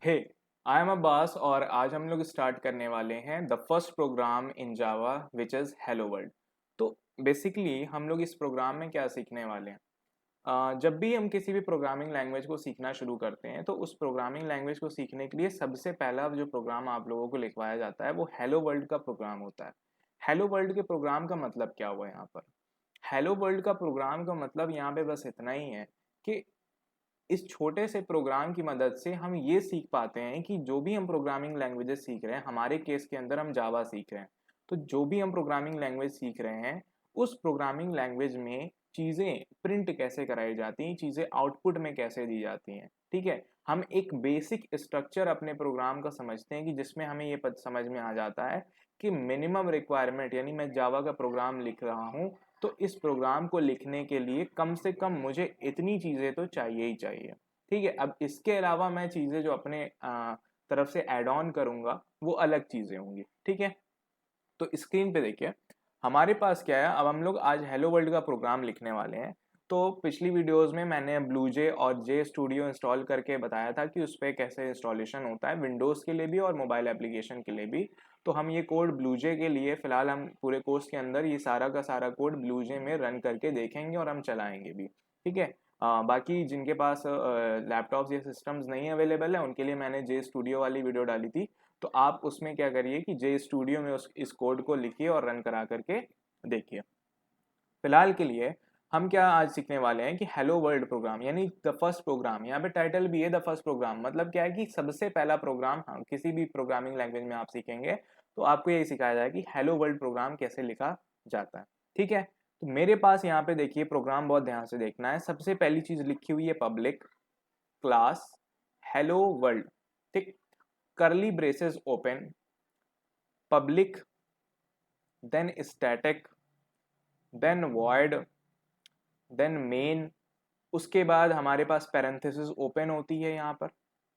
Hey, I am Abbas और आज हम लोग स्टार्ट करने वाले हैं the first program in Java which is hello world. तो बेसिकली हम लोग इस प्रोग्राम में क्या सीखने वाले हैं। जब भी हम किसी भी प्रोग्रामिंग लैंग्वेज को सीखना शुरू करते हैं तो उस प्रोग्रामिंग लैंग्वेज को सीखने के लिए सबसे पहला जो प्रोग्राम आप लोगों को लिखवाया जाता है वो हेलो वर्ल्ड का प्रोग्राम होता है। हेलो वर्ल्ड के प्रोग्राम का मतलब क्या हुआ यहाँ पर। हेलो वर्ल्ड का प्रोग्राम का मतलब यहाँ पे बस इतना ही है कि इस छोटे से प्रोग्राम की मदद से हम ये सीख पाते हैं कि जो भी हम प्रोग्रामिंग लैंग्वेजेस सीख रहे हैं, हमारे केस के अंदर हम जावा सीख रहे हैं, तो जो भी हम प्रोग्रामिंग लैंग्वेज सीख रहे हैं उस प्रोग्रामिंग लैंग्वेज में चीज़ें प्रिंट कैसे कराई जाती हैं, चीज़ें आउटपुट में कैसे दी जाती हैं। ठीक है, हम एक बेसिक स्ट्रक्चर अपने प्रोग्राम का समझते हैं कि जिसमें हमें ये समझ में आ जाता है कि मिनिमम रिक्वायरमेंट, यानी मैं जावा का प्रोग्राम लिख रहा हूँ तो इस प्रोग्राम को लिखने के लिए कम से कम मुझे इतनी चीज़ें तो चाहिए ही चाहिए। ठीक है, अब इसके अलावा मैं चीज़ें जो अपने तरफ से ऐड ऑन करूँगा वो अलग चीज़ें होंगी। ठीक है, तो स्क्रीन पे देखिए हमारे पास क्या है। अब हम लोग आज हेलो वर्ल्ड का प्रोग्राम लिखने वाले हैं। तो पिछली वीडियोस में मैंने ब्लूजे और जे स्टूडियो इंस्टॉल करके बताया था कि उस पर कैसे इंस्टॉलेशन होता है, विंडोज़ के लिए भी और मोबाइल एप्लीकेशन के लिए भी। तो हम ये कोड ब्लूजे के लिए फ़िलहाल हम पूरे कोर्स के अंदर ये सारा का सारा कोड ब्लूजे में रन करके देखेंगे और हम चलाएंगे भी। ठीक है, बाकी जिनके पास लैपटॉप्स या सिस्टम्स नहीं अवेलेबल है उनके लिए मैंने जे स्टूडियो वाली वीडियो डाली थी। तो आप उसमें क्या करिए कि जे स्टूडियो में इस कोड को लिखिए और रन करा करके देखिए। फिलहाल के लिए हम क्या आज सीखने वाले हैं कि हेलो वर्ल्ड प्रोग्राम यानी द फर्स्ट प्रोग्राम। यहाँ पे टाइटल भी है द फर्स्ट प्रोग्राम, मतलब क्या है कि सबसे पहला प्रोग्राम। हाँ, किसी भी प्रोग्रामिंग लैंग्वेज में आप सीखेंगे तो आपको यही सिखाया जाएगा कि हेलो वर्ल्ड प्रोग्राम कैसे लिखा जाता है। ठीक है, तो मेरे पास यहाँ पे देखिए प्रोग्राम बहुत ध्यान से देखना है। सबसे पहली चीज लिखी हुई है पब्लिक क्लास हेलो वर्ल्ड। ठीक, curly braces open, public, then static, then void, then main. उसके बाद हमारे पास पैरेंथेसिस ओपन होती है यहाँ पर।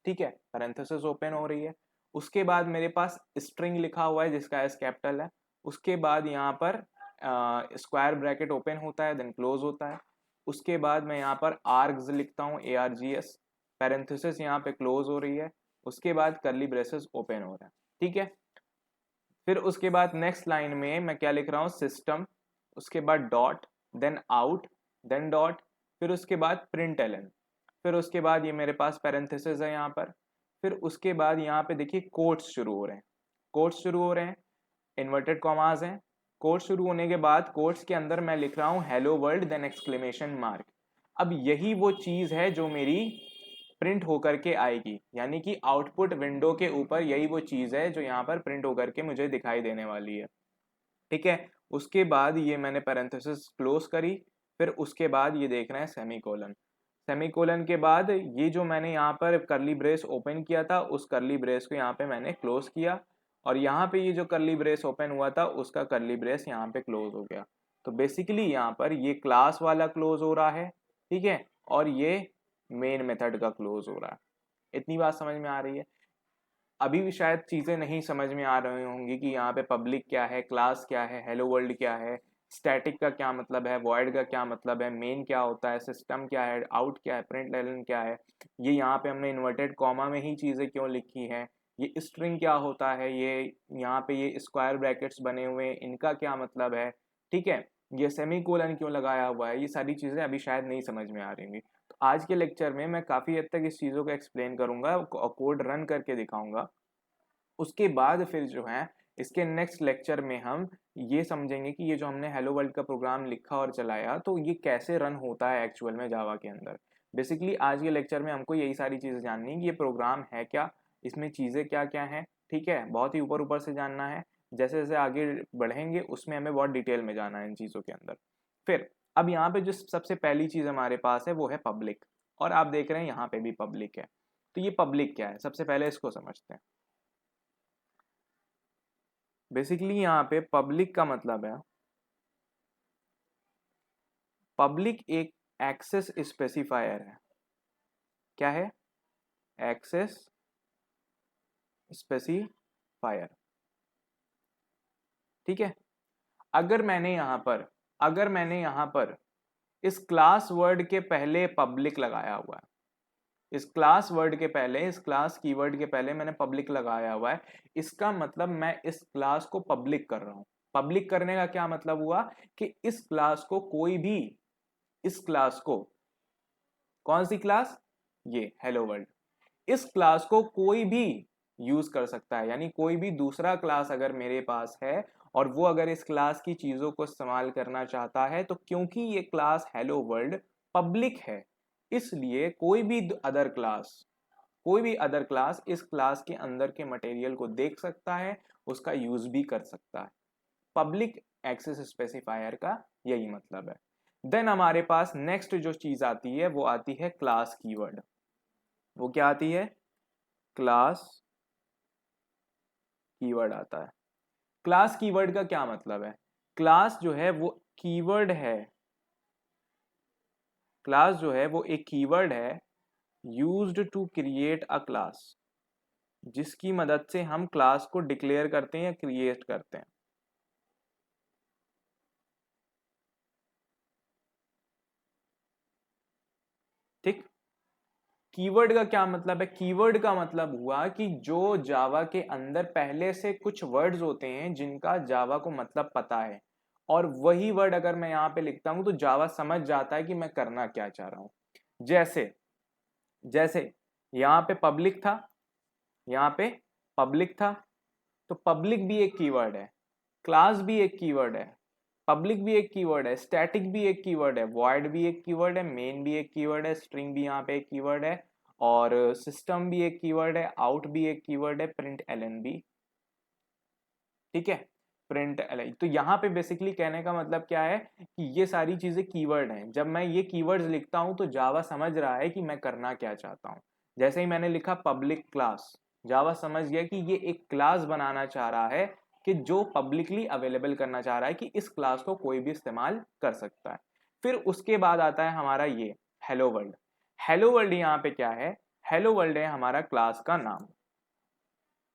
ठीक है, पैरेंथेसिस ओपन हो रही है। उसके बाद मेरे पास स्ट्रिंग लिखा हुआ है जिसका एस कैपिटल है। उसके बाद यहाँ पर स्क्वायर ब्रैकेट ओपन होता है, देन क्लोज होता है। उसके बाद मैं यहाँ पर आर्ग्स लिखता हूँ, ARGS। पैरेंथेसिस यहाँ पे क्लोज हो रही है। उसके बाद कर्ली ब्रेसेस ओपन हो रहा है। ठीक है, फिर उसके बाद नेक्स्ट लाइन में मैं क्या लिख रहा हूँ, सिस्टम। उसके बाद dot, then out, then dot, फिर उसके बाद प्रिंट एलन। फिर उसके बाद ये मेरे पास पैरेंथेसिस है यहाँ पर। फिर उसके बाद यहाँ पे देखिए कोट्स शुरू हो रहे हैं। कोट्स शुरू हो रहे हैं, इन्वर्टेड कॉमास हैं। कोट्स शुरू होने के बाद कोट्स के अंदर मैं लिख रहा हूँ hello world, then exclamation mark. अब यही वो चीज है जो मेरी प्रिंट होकर के आएगी, यानी कि आउटपुट विंडो के ऊपर यही वो चीज है जो यहाँ पर प्रिंट होकर के मुझे दिखाई देने वाली है। ठीक है, उसके बाद ये मैंने पैरेंथेसिस क्लोज करी। फिर उसके बाद ये देख रहे हैं सेमीकोलन। सेमीकोलन के बाद ये जो मैंने यहाँ पर करली ब्रेस ओपन किया था उस करली ब्रेस को यहाँ पे मैंने क्लोज किया। और यहाँ पे ये जो करली ब्रेस ओपन हुआ था उसका करली ब्रेस यहाँ पे क्लोज हो गया। तो बेसिकली यहाँ पर ये क्लास वाला क्लोज हो रहा है। ठीक है, और ये मेन मेथड का क्लोज हो रहा है। इतनी बात समझ में आ रही है। अभी भी शायद चीज़ें नहीं समझ में आ रही होंगी कि यहाँ पे पब्लिक क्या है, क्लास क्या है, हेलो वर्ल्ड क्या है, स्टैटिक का क्या मतलब है, वॉइड का क्या मतलब है, मेन क्या होता है, सिस्टम क्या है, आउट क्या है, प्रिंट एलन क्या है। ये यहाँ पे हमने इन्वर्टेड कॉमा में ही चीज़ें क्यों लिखी हैं, ये स्ट्रिंग क्या होता है, ये यहाँ पे ये स्क्वायर ब्रैकेट्स बने हुए हैं इनका क्या मतलब है। ठीक है, ये सेमी कोलन क्यों लगाया हुआ है, ये सारी चीज़ें अभी शायद नहीं समझ में आ रही होंगी। तो आज के लेक्चर में मैं काफ़ी हद तक इस चीज़ों को एक्सप्लेन करूंगा, कोड रन करके दिखाऊंगा। उसके बाद फिर जो है इसके नेक्स्ट लेक्चर में हम ये समझेंगे कि ये जो हमने हेलो वर्ल्ड का प्रोग्राम लिखा और चलाया तो ये कैसे रन होता है एक्चुअल में जावा के अंदर। बेसिकली आज के लेक्चर में हमको यही सारी चीज़ें जाननी है कि ये प्रोग्राम है क्या, इसमें चीज़ें क्या क्या हैं। ठीक है, बहुत ही ऊपर ऊपर से जानना है। जैसे जैसे आगे बढ़ेंगे उसमें हमें बहुत डिटेल में जाना है इन चीज़ों के अंदर। फिर अब यहाँ पे जो सबसे पहली चीज़ हमारे पास है वो है पब्लिक। और आप देख रहे हैं यहाँ पे भी पब्लिक है। तो ये पब्लिक क्या है, सबसे पहले इसको समझते हैं। बेसिकली यहाँ पे पब्लिक का मतलब है, पब्लिक एक एक्सेस स्पेसिफायर है। क्या है, एक्सेस स्पेसिफायर। ठीक है, अगर मैंने यहाँ पर अगर मैंने यहाँ पर इस क्लास वर्ड के पहले पब्लिक लगाया हुआ है, इस क्लास वर्ड के पहले, इस क्लास कीवर्ड के पहले मैंने पब्लिक लगाया हुआ है, इसका मतलब मैं इस क्लास को पब्लिक कर रहा हूं। पब्लिक करने का क्या मतलब हुआ कि इस क्लास को कोई भी, इस क्लास को, कौन सी क्लास, ये हेलो वर्ल्ड, इस क्लास को कोई भी यूज कर सकता है। यानी कोई भी दूसरा क्लास अगर मेरे पास है और वो अगर इस क्लास की चीजों को इस्तेमाल करना चाहता है, तो क्योंकि ये क्लास हेलो वर्ल्ड पब्लिक है, इसलिए कोई भी अदर क्लास, कोई भी अदर क्लास इस क्लास के अंदर के मटेरियल को देख सकता है, उसका यूज भी कर सकता है। पब्लिक एक्सेस स्पेसिफायर का यही मतलब है। देन हमारे पास नेक्स्ट जो चीज आती है वो आती है क्लास कीवर्ड। वो क्या आती है, क्लास कीवर्ड आता है। क्लास कीवर्ड का क्या मतलब है, क्लास जो है वो कीवर्ड है, क्लास जो है वो एक कीवर्ड है used to create a class, जिसकी मदद से हम क्लास को डिक्लेयर करते हैं या क्रिएट करते हैं। ठीक, कीवर्ड का क्या मतलब है, कीवर्ड का मतलब हुआ कि जो जावा के अंदर पहले से कुछ वर्ड्स होते हैं जिनका जावा को मतलब पता है, और वही वर्ड अगर मैं यहाँ पे लिखता हूं तो जावा समझ जाता है कि मैं करना क्या चाह रहा हूं। जैसे जैसे यहाँ पे पब्लिक था, यहाँ पे पब्लिक था, तो पब्लिक भी एक कीवर्ड है, क्लास भी एक कीवर्ड है, पब्लिक भी एक कीवर्ड है, स्टैटिक भी एक कीवर्ड है, वॉइड भी एक कीवर्ड है, मेन भी एक कीवर्ड है, स्ट्रिंग भी यहाँ पे एक कीवर्ड है, और सिस्टम भी एक कीवर्ड है, आउट भी एक कीवर्ड है, प्रिंट एलन भी। ठीक है, प्रिंट एलन। तो यहाँ पे बेसिकली कहने का मतलब क्या है कि ये सारी चीजें कीवर्ड हैं। जब मैं ये कीवर्ड्स लिखता हूं तो जावा समझ रहा है कि मैं करना क्या चाहता हूं। जैसे ही मैंने लिखा पब्लिक क्लास, जावा समझ गया कि ये एक क्लास बनाना चाह रहा है कि जो पब्लिकली अवेलेबल करना चाह रहा है कि इस क्लास को कोई भी इस्तेमाल कर सकता है। फिर उसके बाद आता है हमारा ये हेलो वर्ल्ड। हेलो वर्ल्ड यहाँ पे क्या है, हेलो वर्ल्ड है हमारा क्लास का नाम,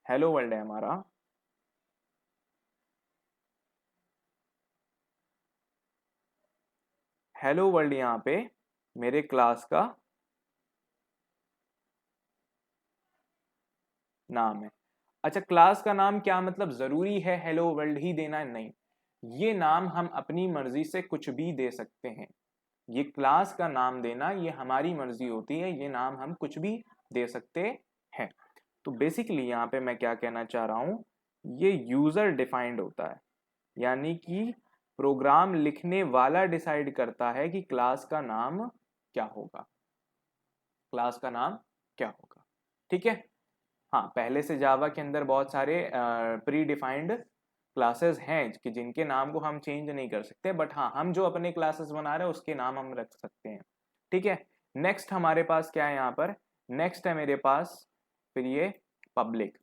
हेलो वर्ल्ड है हमारा हेलो वर्ल्ड यहाँ पे मेरे क्लास का नाम है। अच्छा, क्लास का नाम क्या मतलब जरूरी है हेलो वर्ल्ड ही देना है? नहीं, ये नाम हम अपनी मर्जी से कुछ भी दे सकते हैं। ये क्लास का नाम देना ये हमारी मर्जी होती है, ये नाम हम कुछ भी दे सकते हैं। तो बेसिकली यहाँ पे मैं क्या कहना चाह रहा हूँ, ये यूजर डिफाइंड होता है, यानी कि प्रोग्राम लिखने वाला डिसाइड करता है कि क्लास का नाम क्या होगा, क्लास का नाम क्या होगा। ठीक है, हाँ, पहले से जावा के अंदर बहुत सारे प्री डिफाइंड क्लासेस हैं कि जिनके नाम को हम चेंज नहीं कर सकते, बट हाँ, हम जो अपने क्लासेस बना रहे हैं उसके नाम हम रख सकते हैं। ठीक है, नेक्स्ट हमारे पास क्या है यहाँ पर, नेक्स्ट है मेरे पास फिर ये पब्लिक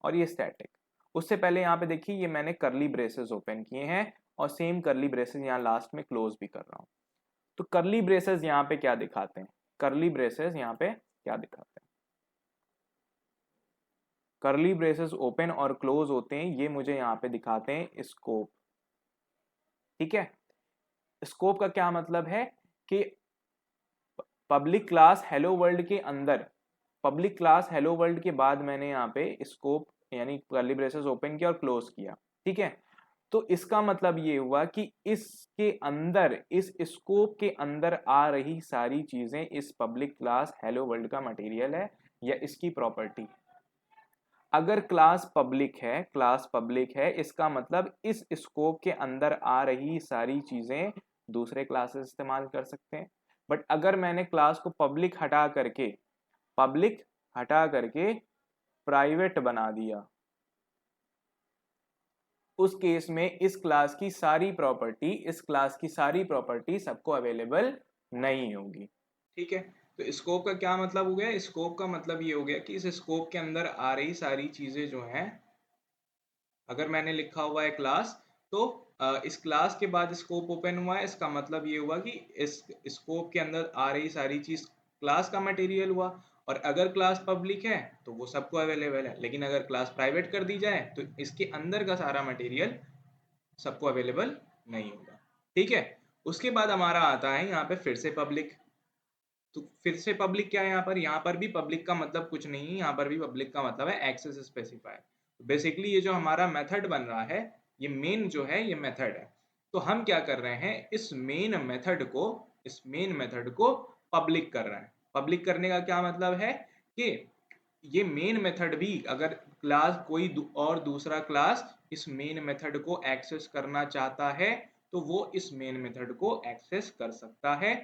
और ये स्टैटिक। उससे पहले यहाँ पे देखिए ये मैंने करली ब्रेसेस ओपन किए हैं और सेम करली ब्रेसेस यहाँ लास्ट में क्लोज भी कर रहा हूँ। तो करली ब्रेसेस यहाँ पे क्या दिखाते हैं, करली ब्रेसेस यहाँ पे क्या दिखाते हैं, करली ब्रेसेस ओपन और क्लोज होते हैं, ये मुझे यहाँ पे दिखाते हैं स्कोप। ठीक है, स्कोप का क्या मतलब है कि पब्लिक क्लास हेलो वर्ल्ड के अंदर, पब्लिक क्लास हेलो वर्ल्ड के बाद मैंने यहाँ पे स्कोप यानी करली ब्रेसेस ओपन किया और क्लोज किया। ठीक है, तो इसका मतलब ये हुआ कि इसके अंदर, इस स्कोप के अंदर आ रही सारी चीजें इस पब्लिक क्लास हेलो वर्ल्ड का मटेरियल है या इसकी प्रॉपर्टी है। अगर क्लास पब्लिक है, क्लास पब्लिक है, इसका मतलब इस स्कोप के अंदर आ रही सारी चीजें दूसरे क्लासेस इस्तेमाल कर सकते हैं। बट अगर मैंने क्लास को पब्लिक हटा करके प्राइवेट बना दिया, उस केस में इस क्लास की सारी प्रॉपर्टी सबको अवेलेबल नहीं होगी। ठीक है, तो स्कोप का क्या मतलब हो गया, स्कोप का मतलब ये हो गया कि इस स्कोप के अंदर आ रही सारी चीजें जो हैं, अगर मैंने लिखा हुआ है क्लास, तो इस क्लास के बाद स्कोप ओपन हुआ है, इसका मतलब ये हुआ कि इस स्कोप के अंदर आ रही सारी चीज क्लास का मटेरियल हुआ। और अगर क्लास पब्लिक है तो वो सबको अवेलेबल है, लेकिन अगर क्लास प्राइवेट कर दी जाए तो इसके अंदर का सारा मटेरियल सबको अवेलेबल नहीं होगा। ठीक है, उसके बाद हमारा आता है यहाँ पे फिर से पब्लिक। तो फिर से पब्लिक क्या है यहाँ पर भी पब्लिक का मतलब कुछ नहीं है, यहाँ पर भी पब्लिक का मतलब है एक्सेस स्पेसिफायर। तो बेसिकली ये जो हमारा मेथड बन रहा है, ये मेन जो है ये मेथड है। तो हम क्या कर रहे हैं, इस मेन मेथड को पब्लिक कर रहे हैं। पब्लिक करने का क्या मतलब है कि ये मेन मेथड भी अगर क्लास कोई और दूसरा क्लास इस मेन मेथड को एक्सेस करना चाहता है तो वो इस मेन मेथड को एक्सेस कर सकता है।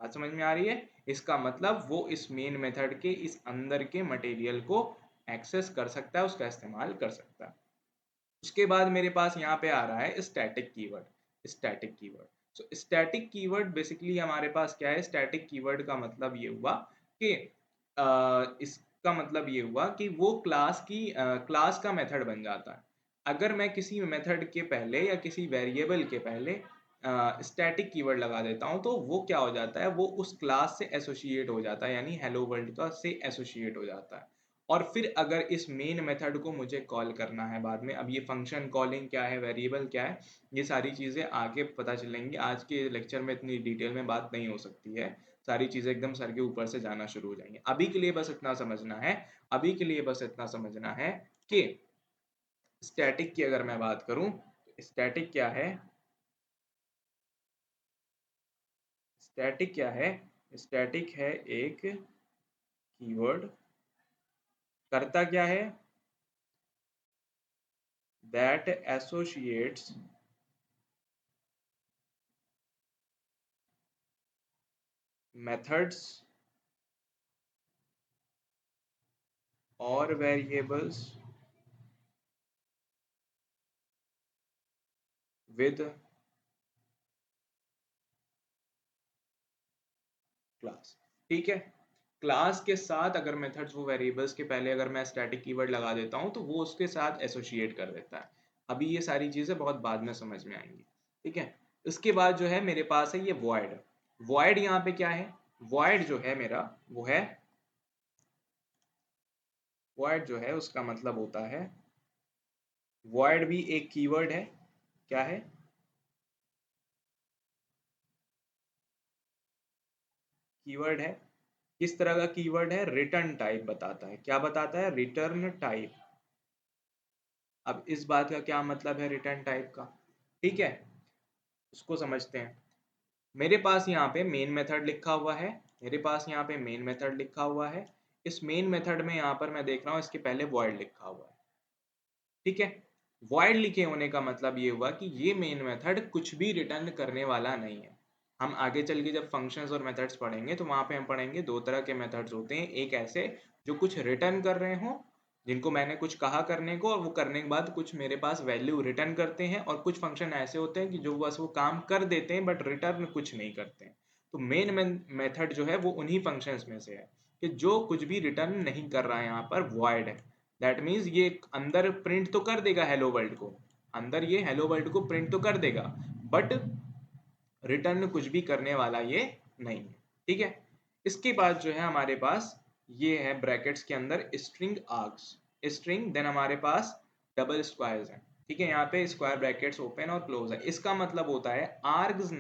बात समझ में आ रही है? इसका मतलब वो इस मेन मेथड के इस अंदर के मटेरियल को एक्सेस कर सकता है, उसका इस्तेमाल कर सकता है। उसके बाद मेरे पास यहाँ पे आ रहा है static keyword. Static keyword, so static keyword basically हमारे पास क्या है, स्टैटिक कीवर्ड का मतलब ये हुआ कि इसका मतलब ये हुआ कि वो क्लास का मेथड बन जाता है। अगर मैं किसी मेथड के पहले या किसी वेरिएबल के पहले स्टैटिक कीवर्ड लगा देता हूँ तो वो क्या हो जाता है, वो उस क्लास से एसोसिएट हो जाता है, यानी हेलो वर्ल्ड का से एसोसिएट हो जाता है। और फिर अगर इस मेन मेथड को मुझे कॉल करना है बाद में, अब ये फंक्शन कॉलिंग क्या है, वेरिएबल क्या है, ये सारी चीज़ें आगे पता चलेंगी। आज के लेक्चर में इतनी डिटेल में बात नहीं हो सकती है, सारी चीज़ें एकदम सर के ऊपर से जाना शुरू हो जाएंगी। अभी के लिए बस इतना समझना है, अभी के लिए बस इतना समझना है कि स्टैटिक की अगर मैं बात करूं तो स्टैटिक क्या है, स्टैटिक क्या है, स्टैटिक है एक कीवर्ड, करता क्या है, that associates methods or variables with class. ठीक है, क्लास के साथ अगर मेथड्स वो वेरिएबल्स के पहले अगर मैं स्टैटिक कीवर्ड लगा देता हूं तो वो उसके साथ एसोसिएट कर देता है। अभी ये सारी चीजें बहुत बाद में समझ में आएंगी। ठीक है, उसके बाद जो है मेरे पास है ये वॉइड। वॉइड यहाँ पे क्या है, वॉइड जो है मेरा वो है, वॉइड जो है उसका मतलब होता है, वॉइड भी एक कीवर्ड है। क्या है, कीवर्ड है। किस तरह का कीवर्ड है, रिटर्न टाइप बताता है। क्या बताता है, रिटर्न टाइप। अब इस बात का क्या मतलब है रिटर्न टाइप का, ठीक है, उसको समझते हैं। मेरे पास यहाँ पे मेन मेथड लिखा हुआ है, मेरे पास यहाँ पे मेन मेथड लिखा हुआ है। इस मेन मेथड में यहाँ पर मैं देख रहा हूँ इसके पहले वॉइड लिखा हुआ है। ठीक है, वॉइड लिखे होने का मतलब ये हुआ कि ये मेन मेथड कुछ भी रिटर्न करने वाला नहीं है। हम आगे चल के जब फंक्शंस और मेथड्स पढ़ेंगे तो वहाँ पे हम पढ़ेंगे दो तरह के मेथड्स होते हैं, एक ऐसे जो कुछ रिटर्न कर रहे हो, जिनको मैंने कुछ कहा करने को और वो करने के बाद कुछ मेरे पास वैल्यू रिटर्न करते हैं, और कुछ फंक्शन ऐसे होते हैं कि जो बस वो काम कर देते हैं बट रिटर्न कुछ नहीं करते हैं। तो मेन मेथड जो है वो उन्हीं फंक्शंस में से है कि जो कुछ भी रिटर्न नहीं कर रहा है, यहाँ पर वॉइड है। दैट मीन्स ये अंदर प्रिंट तो कर देगा हेलो वर्ल्ड को, अंदर ये हेलो वर्ल्ड को प्रिंट तो कर देगा, बट रिटर्न कुछ भी करने वाला ये नहीं है। ठीक है, इसके बाद जो है हमारे पास ये है ब्रैकेट्स के अंदर स्ट्रिंग आर्ग्स, स्ट्रिंग, देन हमारे पास डबल स्क्वायर्स हैं। ठीक है, यहाँ पे स्क्वायर ब्रैकेट्स ओपन और क्लोज है। इसका मतलब होता है आर्ग्स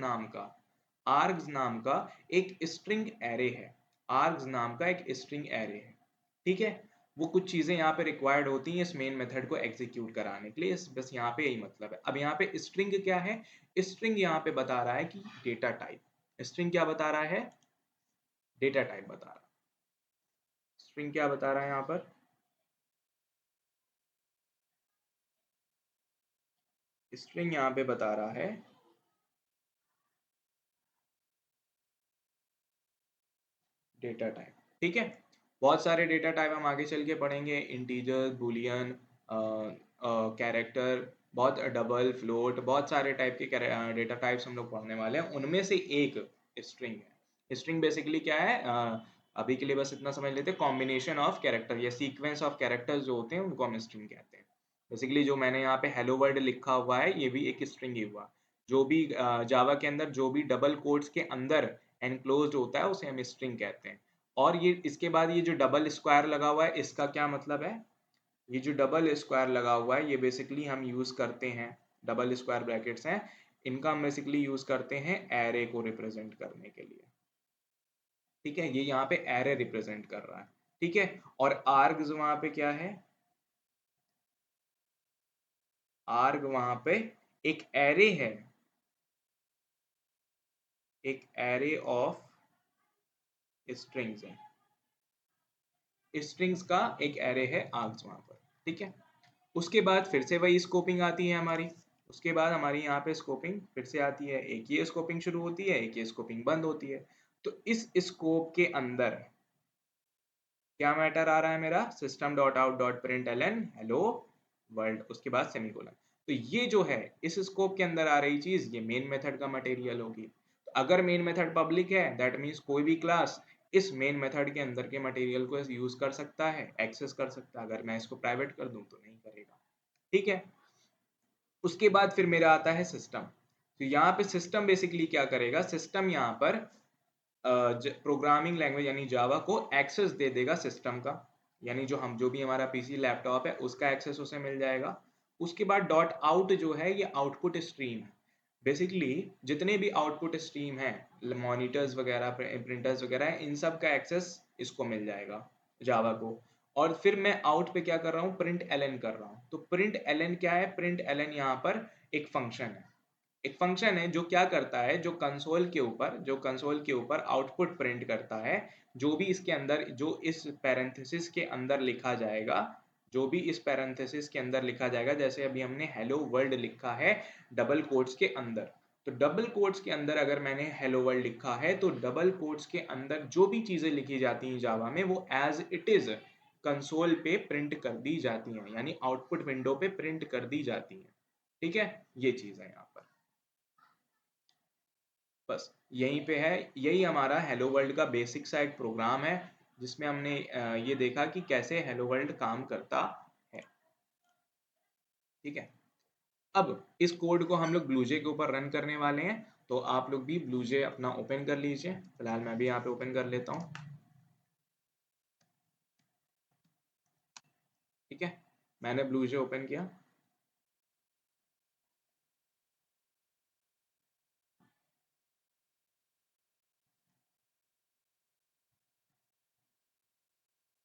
नाम का एक स्ट्रिंग एरे है, आर्ग्स नाम का एक स्ट्रिंग एरे है। ठीक है, वो कुछ चीजें यहाँ पे रिक्वायर्ड होती हैं इस मेन मेथड को एग्जीक्यूट कराने के लिए, बस यहाँ पे यही मतलब है। अब यहाँ पे स्ट्रिंग क्या है, स्ट्रिंग यहाँ पे बता रहा है कि डेटा टाइप। स्ट्रिंग क्या बता रहा है, डेटा टाइप बता रहा है। स्ट्रिंग क्या बता रहा है यहाँ पर, स्ट्रिंग यहाँ पे बता रहा है डेटा टाइप। ठीक है, बहुत सारे डेटा टाइप हम आगे चल के पढ़ेंगे, इंटीजर, बूलियन, कैरेक्टर, बहुत डबल, फ्लोट, बहुत सारे टाइप के डेटा टाइप्स हम लोग पढ़ने वाले हैं। उनमें से एक स्ट्रिंग है। स्ट्रिंग बेसिकली क्या है, अभी के लिए बस इतना समझ लेते हैं, कॉम्बिनेशन ऑफ कैरेक्टर या सीक्वेंस ऑफ कैरेक्टर्स जो होते हैं उनको हम स्ट्रिंग कहते हैं। बेसिकली जो मैंने यहाँ पे हेलो वर्ल्ड लिखा हुआ है ये भी एक स्ट्रिंग ही हुआ। जो भी जावा के अंदर जो भी डबल कोट्स के अंदर एनक्लोज्ड होता है उसे हम स्ट्रिंग कहते हैं। और ये इसके बाद ये जो डबल स्क्वायर लगा हुआ है इसका क्या मतलब है, ये जो डबल स्क्वायर लगा हुआ है ये बेसिकली हम यूज करते हैं, डबल स्क्वायर ब्रैकेट्स हैं, इनका हम बेसिकली यूज करते हैं एरे को रिप्रेजेंट करने के लिए। ठीक है, ये यहाँ पे एरे रिप्रेजेंट कर रहा है। ठीक है, और आर्ग्स वहां पे क्या है, आर्ग वहां पे एक एरे है, एक एरे ऑफ स्ट्रिंग्स है, स्ट्रिंग्स का एक एरे है आर्ग्स वहां पर। ठीक है, उसके बाद फिर से वही स्कोपिंग आती है हमारी, उसके बाद हमारी यहाँ पे स्कोपिंग फिर से आती है, एक ये स्कोपिंग शुरू होती है, एक ये स्कोपिंग बंद होती है। तो इस स्कोप के अंदर क्या मैटर आ रहा है मेरा, system dot out dot print L N hello world, उसके बाद सेमीकोलन। तो ये जो है इस स्कोप के अंदर आ रही चीज, ये मेन मेथड का मटेरियल होगी। तो अगर मेन मेथड पब्लिक है, दैट मीन्स कोई भी क्लास इस मेन मेथड के अंदर के मटेरियल को यूज कर सकता है, एक्सेस कर सकता है। अगर मैं इसको प्राइवेट कर दूं तो नहीं करेगा। ठीक है, उसके बाद फिर मेरा आता है सिस्टम। तो यहाँ पे सिस्टम बेसिकली क्या करेगा, सिस्टम यहाँ पर प्रोग्रामिंग लैंग्वेज यानी जावा को एक्सेस दे देगा सिस्टम का, यानी जो हम जो भी हमारा पीसी लैपटॉप है उसका एक्सेस उसे मिल जाएगा। उसके बाद डॉट आउट जो है ये आउटपुट स्ट्रीम है। बेसिकली जितने भी आउटपुट स्ट्रीम है, मॉनिटर्स वगैरह प्रिंटर्स वगैरह, इन सब का एक्सेस इसको मिल जाएगा, जावा को। और फिर मैं आउट पे क्या कर रहा हूँ, प्रिंट एलएन कर रहा हूँ। तो प्रिंट एलएन क्या है, प्रिंट एलएन यहाँ पर एक फंक्शन है, एक फंक्शन है जो क्या करता है, जो कंसोल के ऊपर आउटपुट प्रिंट करता है। जो भी इसके अंदर, जो इस पैरेंथेसिस के अंदर लिखा जाएगा, जो भी इस पैरेंथेसिस के अंदर लिखा जाएगा, जैसे अभी हमने हेलो वर्ल्ड लिखा है डबल कोट्स के अंदर, तो डबल कोट्स के अंदर अगर मैंने हेलो वर्ल्ड लिखा है तो डबल कोट्स के अंदर जो भी चीजें लिखी जाती हैं जावा में वो एज इट इज कंसोल पे प्रिंट कर दी जाती हैं, यानी आउटपुट विंडो पे प्रिंट कर दी जाती हैं। ठीक है, ये चीज है यहाँ पर। बस यहीं पे है, यही हमारा हेलो वर्ल्ड का बेसिक सा एक प्रोग्राम है, जिसमें हमने ये देखा कि कैसे हेलो वर्ल्ड काम करता है। ठीक है, अब इस कोड को हम लोग ब्लूजे के ऊपर रन करने वाले हैं। तो आप लोग भी ब्लूजे अपना ओपन कर लीजिए, फिलहाल मैं भी यहाँ पे ओपन कर लेता हूँ। ठीक है, मैंने ब्लूजे ओपन किया।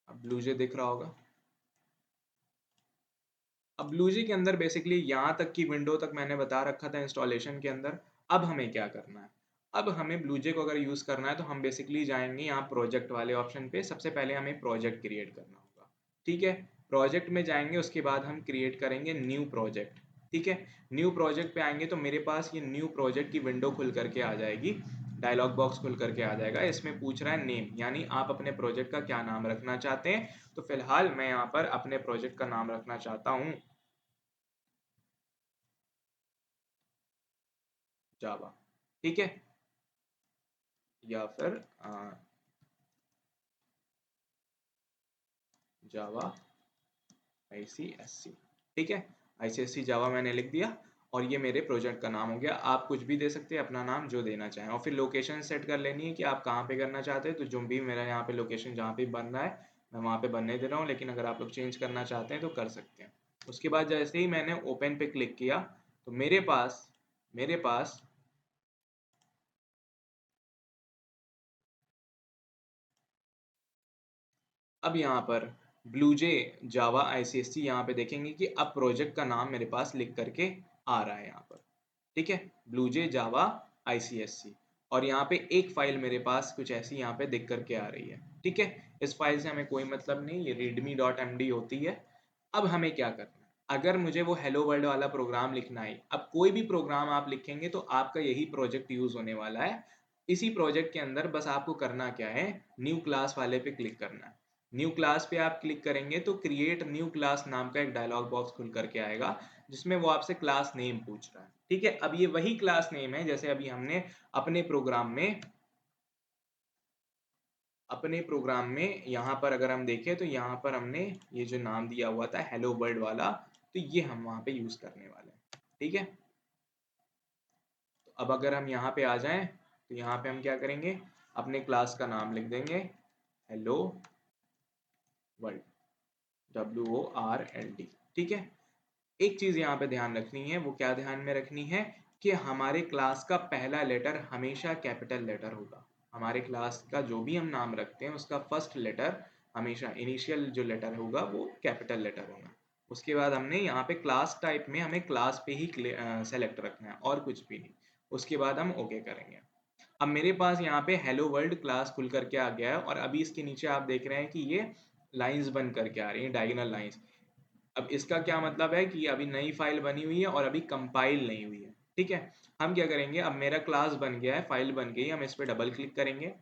अब ब्लूजे दिख रहा होगा। अब ब्लूजी के अंदर बेसिकली यहाँ तक की विंडो तक मैंने बता रखा था इंस्टॉलेशन के अंदर। अब हमें क्या करना है, अब हमें ब्लूजे को अगर यूज़ करना है तो हम बेसिकली जाएंगे यहाँ प्रोजेक्ट वाले ऑप्शन पे। सबसे पहले हमें प्रोजेक्ट क्रिएट करना होगा। ठीक है, प्रोजेक्ट में जाएंगे, उसके बाद हम क्रिएट करेंगे न्यू प्रोजेक्ट। ठीक है, न्यू प्रोजेक्ट पे आएंगे तो मेरे पास ये न्यू प्रोजेक्ट की विंडो खुल करके आ जाएगी, डायलॉग बॉक्स खुल करके आ जाएगा। इसमें पूछ रहा है नेम, यानी आप अपने प्रोजेक्ट का क्या नाम रखना चाहते हैं। तो फिलहाल मैं यहाँ पर अपने प्रोजेक्ट का नाम रखना चाहता हूँ जावा। ठीक है, या फिर जावा ICSC। ठीक है, ICSC जावा मैंने लिख दिया और ये मेरे प्रोजेक्ट का नाम हो गया। आप कुछ भी दे सकते हैं, अपना नाम जो देना चाहें, और फिर लोकेशन सेट कर लेनी है कि आप कहाँ पे करना चाहते हैं। तो जो भी मेरा यहाँ पे लोकेशन जहाँ पे बन रहा है मैं वहाँ पे बनने दे रहा हूँ, लेकिन अगर आप लोग चेंज करना चाहते हैं तो कर सकते हैं। उसके बाद जैसे ही मैंने ओपन पे क्लिक किया तो मेरे पास अब यहाँ पर ब्लूजे जावा ICSC यहाँ पे देखेंगे कि अब प्रोजेक्ट का नाम मेरे पास लिख करके आ रहा है यहाँ पर। ठीक है, ब्लूजे जावा ICSC, और यहाँ पे एक फाइल मेरे पास कुछ ऐसी यहाँ पे दिख करके आ रही है। ठीक है, इस फाइल से हमें कोई मतलब नहीं, ये readme.md होती है। अब हमें क्या करना है, अगर मुझे वो हेलो वर्ल्ड वाला प्रोग्राम लिखना है, अब कोई भी प्रोग्राम आप लिखेंगे तो आपका यही प्रोजेक्ट यूज होने वाला है। इसी प्रोजेक्ट के अंदर बस आपको करना क्या है, न्यू क्लास वाले पे क्लिक करना है। न्यू क्लास पे आप क्लिक करेंगे तो क्रिएट न्यू क्लास नाम का एक डायलॉग बॉक्स खुल करके आएगा, जिसमें वो आपसे क्लास नेम पूछ रहा है। ठीक है, अब ये वही क्लास नेम है जैसे अभी हमने अपने प्रोग्राम में यहाँ पर अगर हम देखें तो यहाँ पर हमने ये जो नाम दिया हुआ था हेलो वर्ल्ड वाला, तो ये हम वहाँ पे यूज करने वाले हैं। ठीक है, तो अब अगर हम यहाँ पे आ जाएं तो यहाँ पे हम क्या करेंगे, अपने क्लास का नाम लिख देंगे हेलो वर्ल्ड, WORLD। ठीक है, एक चीज यहाँ पे ध्यान रखनी है, वो क्या ध्यान में रखनी है कि हमारे क्लास का पहला लेटर हमेशा कैपिटल लेटर होगा। हमारे क्लास का जो भी हम नाम रखते हैं उसका फर्स्ट लेटर हमेशा इनिशियल जो लेटर होगा वो कैपिटल लेटर होगा। उसके बाद हमने यहाँ पे क्लास टाइप में हमें क्लास पे ही सेलेक्ट रखना है और कुछ भी नहीं। उसके बाद हम ओके करेंगे। अब मेरे पास यहाँ पे हेलो वर्ल्ड क्लास खुल करके आ गया है और अभी इसके नीचे आप देख रहे हैं कि ये लाइंस बन करके आ रही हैं, डायगोनल लाइंस। अब इसका क्या मतलब है कि अभी नई फाइल बनी हुई है और अभी कंपाइल नहीं हुई है। ठीक है, हम क्या करेंगे, अब मेरा क्लास बन गया है, फाइल बन गई, हम इस पर डबल क्लिक करेंगे।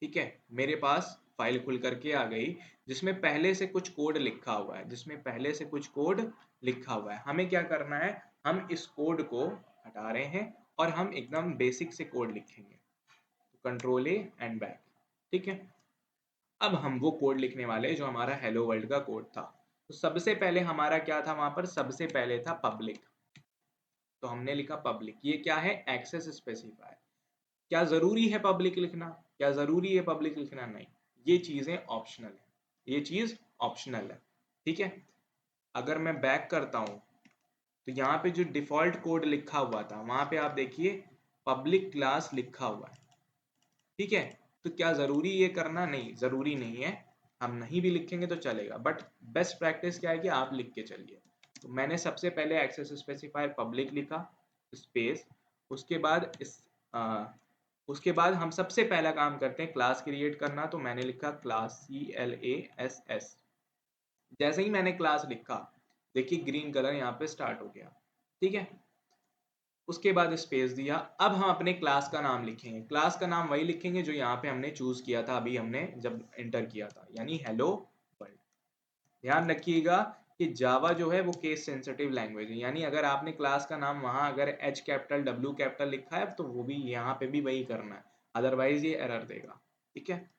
ठीक है, मेरे पास फाइल खुल करके आ गई जिसमें पहले से कुछ कोड लिखा हुआ है, जिसमें पहले से कुछ कोड लिखा हुआ है। हमें क्या करना है, हम इस कोड को हटा रहे हैं और हम एकदम बेसिक से कोड लिखेंगे। तो कंट्रोल ए एंड बैक। ठीक है, अब हम वो कोड लिखने वाले जो हमारा हेलो वर्ल्ड का कोड था। तो सबसे पहले हमारा क्या था वहां पर, सबसे पहले था पब्लिक। तो हमने लिखा पब्लिक, ये क्या है, एक्सेस स्पेसिफायर। क्या जरूरी है पब्लिक लिखना, क्या जरूरी है पब्लिक लिखना, नहीं, ये चीजें ऑप्शनल है, ये चीज ऑप्शनल है। ठीक है, अगर मैं बैक करता हूं तो यहाँ पे जो डिफॉल्ट कोड लिखा हुआ था वहां पे आप देखिए पब्लिक क्लास लिखा हुआ है। ठीक है, तो क्या जरूरी ये करना, नहीं जरूरी नहीं है। हम नहीं भी लिखेंगे तो चलेगा, बट बेस्ट प्रैक्टिस क्या है कि आप लिख के चलिए। तो मैंने सबसे पहले एक्सेस स्पेसिफायर पब्लिक लिखा, स्पेस, उसके बाद उसके बाद हम सबसे पहला काम करते हैं क्लास क्रिएट करना। तो मैंने लिखा क्लास, CLASS। जैसे ही मैंने क्लास लिखा, देखिए ग्रीन कलर यहाँ पे स्टार्ट हो गया। ठीक है, उसके बाद स्पेस दिया। अब हम अपने क्लास का नाम लिखेंगे, क्लास का नाम वही लिखेंगे जो यहाँ पे हमने चूज किया था, अभी हमने जब एंटर किया था, यानी हेलो वर्ल्ड। ध्यान रखिएगा कि जावा जो है वो केस सेंसिटिव लैंग्वेज है, यानी अगर आपने क्लास का नाम वहां अगर एच कैपिटल डब्ल्यू कैपिटल लिखा है तो वो भी यहाँ पे भी वही करना है, अदरवाइज ये एरर देगा। ठीक है,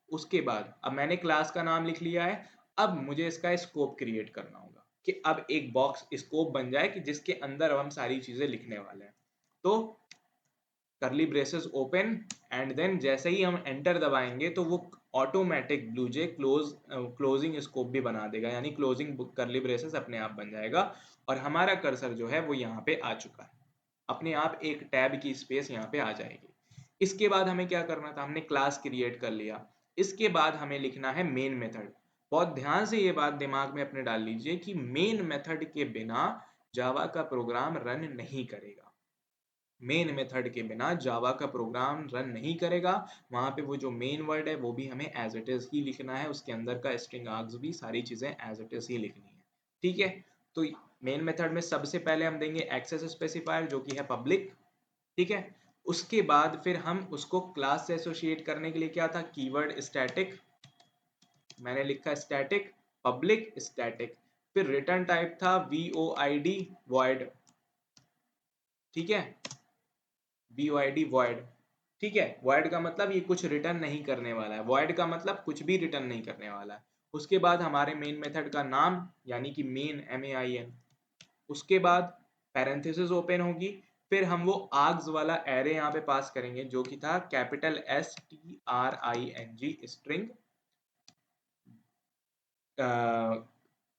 उसके बाद अब मैंने क्लास का नाम लिख लिया है। अब मुझे इसका स्कोप क्रिएट करना होगा कि अब एक बॉक्स स्कोप बन जाए कि जिसके अंदर अब हम सारी चीजें लिखने वाले हैं। तो करली ब्रेसेस ओपन, एंड देन जैसे ही हम एंटर दबाएंगे तो वो ऑटोमेटिक ब्लूजे क्लोजिंग स्कोप भी बना देगा, यानी क्लोजिंग करली ब्रेसेस अपने आप बन जाएगा। और हमारा कर्सर जो है वो यहाँ पे आ चुका है, अपने आप एक टैब की स्पेस यहाँ पे आ जाएगी। इसके बाद हमें क्या करना था, हमने क्लास क्रिएट कर लिया। इसके बाद हमें लिखना है मेन मेथड। बहुत ध्यान से ये बात दिमाग में अपने डाल लीजिए कि मेन मेथड के बिना जावा का प्रोग्राम रन नहीं करेगा। मेन मेथड के बिना जावा का प्रोग्राम रन नहीं करेगा। वहां पे वो जो मेन वर्ड है वो भी हमें एज इट इज ही लिखना है, उसके अंदर का स्ट्रिंग आर्ग्स भी सारी चीजें एज इट इज ही लिखनी है। ठीक है, तो मेन मेथड में सबसे पहले हम देंगे एक्सेस स्पेसिफायर जो कि है पब्लिक। ठीक है, उसके बाद फिर हम उसको क्लास से एसोसिएट करने के लिए क्या था, कीवर्ड स्टैटिक। मैंने लिखा स्टैटिक पब्लिक स्टैटिक। फिर रिटर्न टाइप था void void। ठीक है, void void। ठीक है, void का मतलब ये कुछ रिटर्न नहीं करने वाला है, void का मतलब कुछ भी रिटर्न नहीं करने वाला है। उसके बाद हमारे मेन मेथड का नाम यानी कि मेन MAIN। उसके बाद पैरेंथेसिस ओपन होगी। फिर हम वो आर्ग्स वाला एरे यहाँ पे पास करेंगे जो कि था capital STRING string,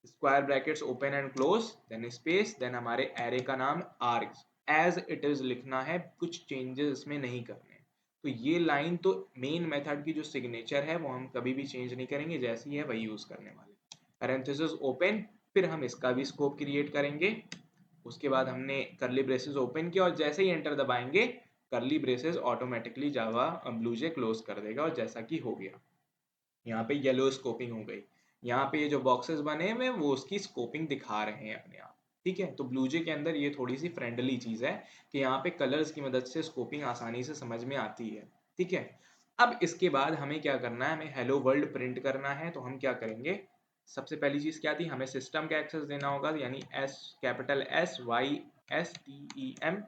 square brackets open and close, then space, then हमारे एरे का नाम आर्ग्स। एज इट इज लिखना है, कुछ चेंजेस इसमें नहीं करने। तो ये लाइन तो मेन मेथड की जो सिग्नेचर है वो हम कभी भी चेंज नहीं करेंगे, जैसी है वही यूज करने वाले। पैरेंथेसिस ओपन, फिर हम इसका भी स्कोप क्रिएट करेंगे। उसके बाद हमने करली ब्रेसेस ओपन किया और जैसे ही एंटर दबाएंगे करली ब्रेसेस ऑटोमेटिकली जावा ब्लूजे क्लोज कर देगा, और जैसा कि हो गया। यहाँ पे येलो स्कोपिंग हो गई। यहाँ पे ये जो बॉक्सेस बने हुए वो उसकी स्कोपिंग दिखा रहे हैं अपने आप। ठीक है, तो ब्लूजे के अंदर ये थोड़ी सी फ्रेंडली चीज है कि यहाँ पे कलर्स की मदद से स्कोपिंग आसानी से समझ में आती है। ठीक है, अब इसके बाद हमें क्या करना है, हमें हेलो वर्ल्ड प्रिंट करना है। तो हम क्या करेंगे, सबसे पहली चीज क्या थी, हमें सिस्टम का एक्सेस देना होगा, यानी कैपिटल SYSTEM।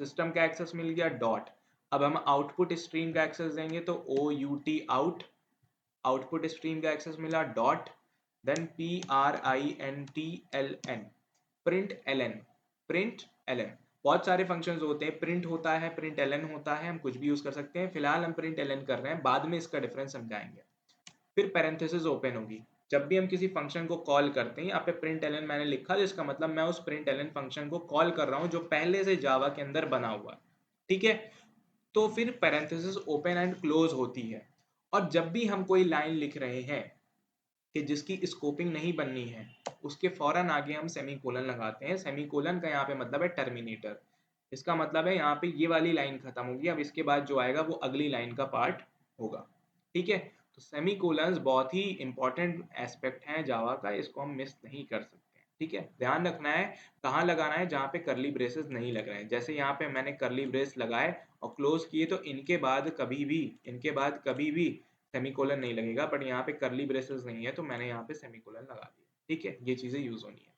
सिस्टम का एक्सेस मिल गया, डॉट। अब हम आउटपुट स्ट्रीम का एक्सेस देंगे तो OUT आउट। आउटपुट स्ट्रीम का एक्सेस मिला, dot, then PRINTLN, print LN. Print LN, बहुत सारे फंक्शंस होते हैं, प्रिंट होता है, प्रिंट एलएन होता है, हम कुछ भी यूज कर सकते हैं। फिलहाल हम प्रिंट एलएन कर रहे हैं, बाद में इसका डिफरेंस समझाएंगे। फिर पैरेंथेसिस ओपन होगी। जब भी हम किसी फंक्शन को कॉल करते हैं, यहाँ पे प्रिंट एलएन मैंने लिखा, जिसका मतलब मैं उस प्रिंट एलएन फंक्शन को कॉल कर रहा हूँ जो पहले से जावा के अंदर बना हुआ है। ठीक है, तो फिर पैरेंथेसिस ओपन एंड क्लोज होती है। और जब भी हम कोई लाइन लिख रहे हैं कि जिसकी स्कोपिंग नहीं बननी है, उसके फौरन आगे हम सेमीकोलन लगाते हैं। सेमीकोलन का यहाँ पे मतलब है टर्मिनेटर। इसका मतलब है यहाँ पे ये वाली लाइन खत्म होगी, अब इसके बाद जो आएगा वो अगली लाइन का पार्ट होगा। ठीक है, तो सेमीकोलंस बहुत ही इंपॉर्टेंट एस्पेक्ट है जावा का, इसको हम मिस नहीं कर सकते। ठीक है, ध्यान रखना है कहाँ लगाना है, जहाँ पे करली ब्रेसेस नहीं लग रहे हैं। जैसे यहाँ पे मैंने करली ब्रेस लगाए और क्लोज किए, तो इनके बाद कभी भी सेमीकोलन नहीं लगेगा, बट यहाँ पे करली ब्रेसेस नहीं है तो मैंने यहाँ पे सेमीकोलन लगा दिया। ठीक है, ये चीजें यूज होनी है।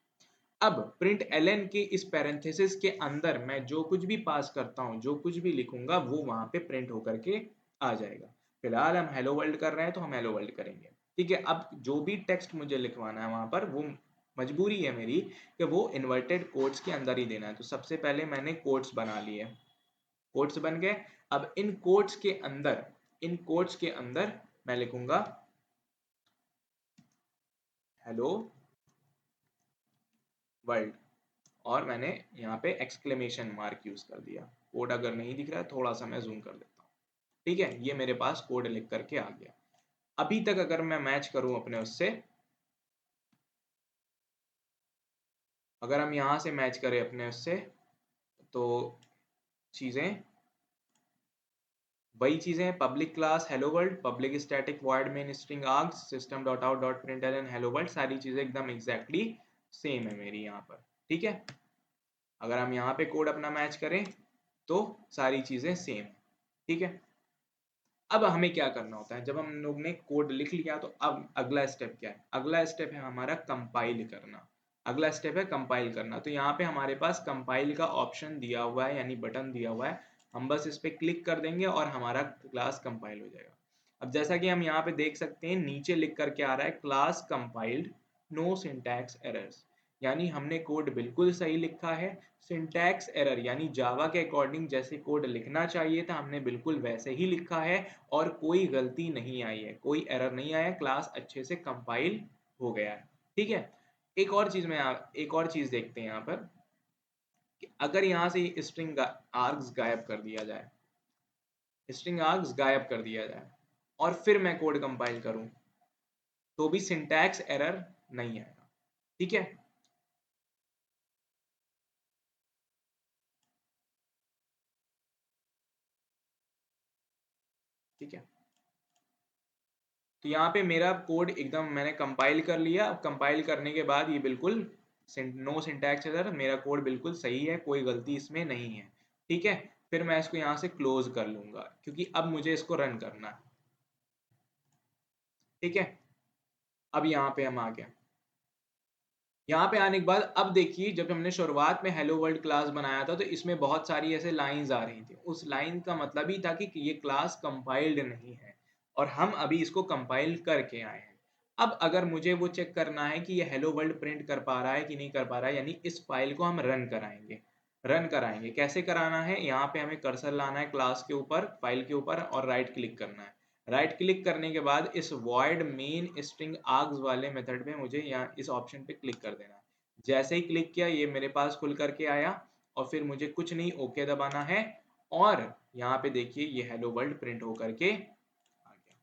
अब प्रिंट एलन के इस पैरेंथेसिस के अंदर मैं जो कुछ भी पास करता हूँ, जो कुछ भी लिखूंगा, वो वहां पे प्रिंट होकर के आ जाएगा। फिलहाल हम हेलो वर्ल्ड कर रहे हैं तो हम हेलो वर्ल्ड करेंगे। ठीक है, अब जो भी टेक्स्ट मुझे लिखवाना है वहां पर, वो मजबूरी है मेरी कि वो इन्वर्टेड कोट्स के अंदर ही देना है। तो सबसे पहले मैंने कोट्स बना लिए, कोट्स बन गए। अब इन कोट्स के अंदर मैं लिखूंगा हेलो वर्ल्ड, और मैंने यहाँ पे एक्सक्लेमेशन मार्क यूज कर दिया। कोड अगर नहीं दिख रहा है, थोड़ा सा मैं जूम कर देता हूँ। ठीक है, ये मेरे पास कोड लिख करके आ गया। अभी तक अगर मैं मैच करूं अपने उससे, अगर हम यहाँ से मैच करें अपने उससे, तो चीजें वही चीजें हैं। Public class hello world, public static void main string args, system dot out dot println hello world, सारी चीजें एकदम एग्जैक्टली सेम है मेरी यहाँ पर। ठीक है, अगर हम यहाँ पे कोड अपना मैच करें तो सारी चीजें सेम। ठीक है, अब हमें क्या करना होता है, जब हम लोग ने कोड लिख लिया तो अब अगला स्टेप क्या है? अगला स्टेप है हमारा कंपाइल करना। अगला स्टेप है कंपाइल करना। तो यहाँ पे हमारे पास कंपाइल का ऑप्शन दिया हुआ है, यानी बटन दिया हुआ है। हम बस इस पर क्लिक कर देंगे और हमारा क्लास कंपाइल हो जाएगा। अब जैसा कि हम यहाँ पे देख सकते हैं, नीचे लिख करके आ रहा है class compiled, no syntax errors, यानी हमने कोड बिल्कुल सही लिखा है। सिंटैक्स एरर यानी जावा के अकॉर्डिंग जैसे कोड लिखना चाहिए था, हमने बिल्कुल वैसे ही लिखा है और कोई गलती नहीं आई है, कोई एरर नहीं आया, क्लास अच्छे से कंपाइल हो गया है। ठीक है, एक और चीज देखते हैं यहाँ पर कि अगर यहाँ से स्ट्रिंग आर्ग्स गायब कर दिया जाए, स्ट्रिंग आर्ग्स गायब कर दिया जाए और फिर मैं कोड कंपाइल करूं, तो भी सिंटैक्स एरर नहीं आएगा। ठीक है, ठीक है, तो यहाँ पे मेरा कोड एकदम मैंने कंपाइल कर लिया। अब कंपाइल करने के बाद ये बिल्कुल नो सिंटैक्स एरर, मेरा कोड बिल्कुल सही है, कोई गलती इसमें नहीं है। ठीक है, फिर मैं इसको यहाँ से क्लोज कर लूंगा क्योंकि अब मुझे इसको रन करना है। ठीक है, अब यहाँ पे हम आ गए। यहाँ पे आने के बाद अब देखिए, जब हमने शुरुआत में हेलो वर्ल्ड क्लास बनाया था तो इसमें बहुत सारी ऐसे लाइंस आ रही थी। उस लाइन का मतलब ही था कि ये क्लास कंपाइल्ड नहीं है, और हम अभी इसको कंपाइल करके आए हैं। अब अगर मुझे वो चेक करना है कि ये हेलो वर्ल्ड प्रिंट कर पा रहा है कि नहीं कर पा रहा है, यानी इस फाइल को हम रन कराएंगे। कैसे कराना है? यहाँ पे हमें कर्सर लाना है क्लास के ऊपर, फाइल के ऊपर, और राइट क्लिक करना है। राइट क्लिक करने के बाद इस void मेन स्ट्रिंग आर्ग्स वाले मेथड पे मुझे यहाँ इस ऑप्शन पे क्लिक कर देना है। जैसे ही क्लिक किया, ये मेरे पास खुल करके आया, और फिर मुझे कुछ नहीं, ओके दबाना है, और यहाँ पे देखिए ये हेलो वर्ल्ड प्रिंट होकर के आ गया।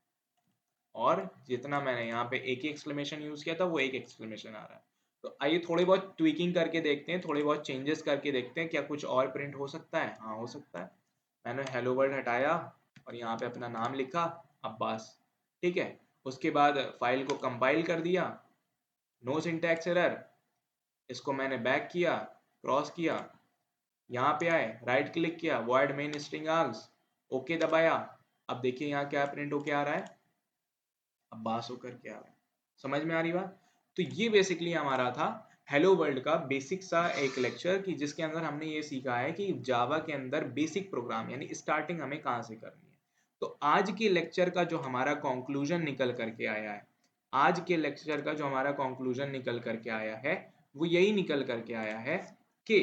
और जितना मैंने यहाँ पे एक ही एक्सक्लेमेशन यूज किया था, वो एक एक्सक्लेमेशन आ रहा है। तो आइए थोड़ी बहुत ट्विकिंग करके देखते हैं, थोड़ी बहुत चेंजेस करके देखते हैं, क्या कुछ और प्रिंट हो सकता है? हाँ, हो सकता है। मैंने हेलो वर्ल्ड हटाया और यहाँ पे अपना नाम लिखा, अब्बास। ठीक है, उसके बाद फाइल को कंपाइल कर दिया, नो सिंटैक्स एरर, इसको मैंने बैक किया, क्रॉस किया, यहाँ पे आए, राइट क्लिक किया, void main string args, okay दबाया। अब देखिए यहाँ क्या प्रिंट होके आ रहा है, अब्बास होकर के आ रहा है। समझ में आ रही बात? तो ये बेसिकली हमारा था हेलो वर्ल्ड का बेसिक सा एक लेक्चर, कि जिसके अंदर हमने ये सीखा है कि जावा के अंदर बेसिक प्रोग्राम यानी स्टार्टिंग हमें कहाँ से करनी है। तो आज के लेक्चर का जो हमारा कंक्लूजन निकल करके आया है, आज के लेक्चर का जो हमारा कंक्लूजन निकल करके आया है, वो यही निकल करके आया है कि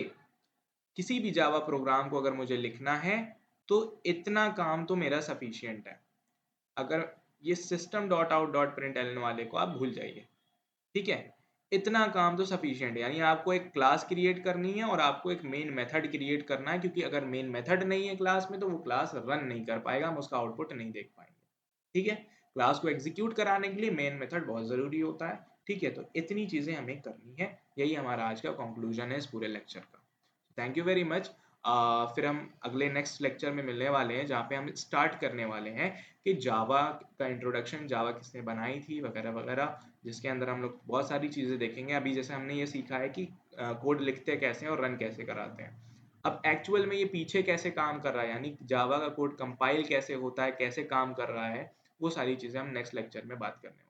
किसी भी जावा प्रोग्राम को अगर मुझे लिखना है तो इतना काम तो मेरा सफिशियंट है। अगर ये system dot out dot print LN वाले को आप भूल जाइए। ठीक है, इतना काम तो सफिशिएंट है। यानी आपको एक क्लास क्रिएट करनी है और आपको एक मेन मेथड क्रिएट करना है, क्योंकि अगर मेन मेथड नहीं है क्लास में तो वो क्लास रन नहीं कर पाएगा, हम उसका आउटपुट नहीं देख पाएंगे। ठीक है, क्लास को एग्जीक्यूट कराने के लिए मेन मेथड बहुत ज़रूरी होता है। ठीक है, तो इतनी चीज़ें हमें करनी है। यही हमारा आज का कंक्लूजन है इस पूरे लेक्चर का। Thank you very much. फिर हम अगले नेक्स्ट लेक्चर में मिलने वाले हैं, जहाँ पे हम स्टार्ट करने वाले हैं कि जावा का इंट्रोडक्शन, जावा किसने बनाई थी वगैरह वगैरह, जिसके अंदर हम लोग बहुत सारी चीज़ें देखेंगे। अभी जैसे हमने ये सीखा है कि कोड लिखते कैसे हैं और रन कैसे कराते हैं। अब एक्चुअल में ये पीछे कैसे काम कर रहा है, यानी जावा का कोड कंपाइल कैसे होता है, कैसे काम कर रहा है, वो सारी चीज़ें हम नेक्स्ट लेक्चर में बात करने वाले हैं।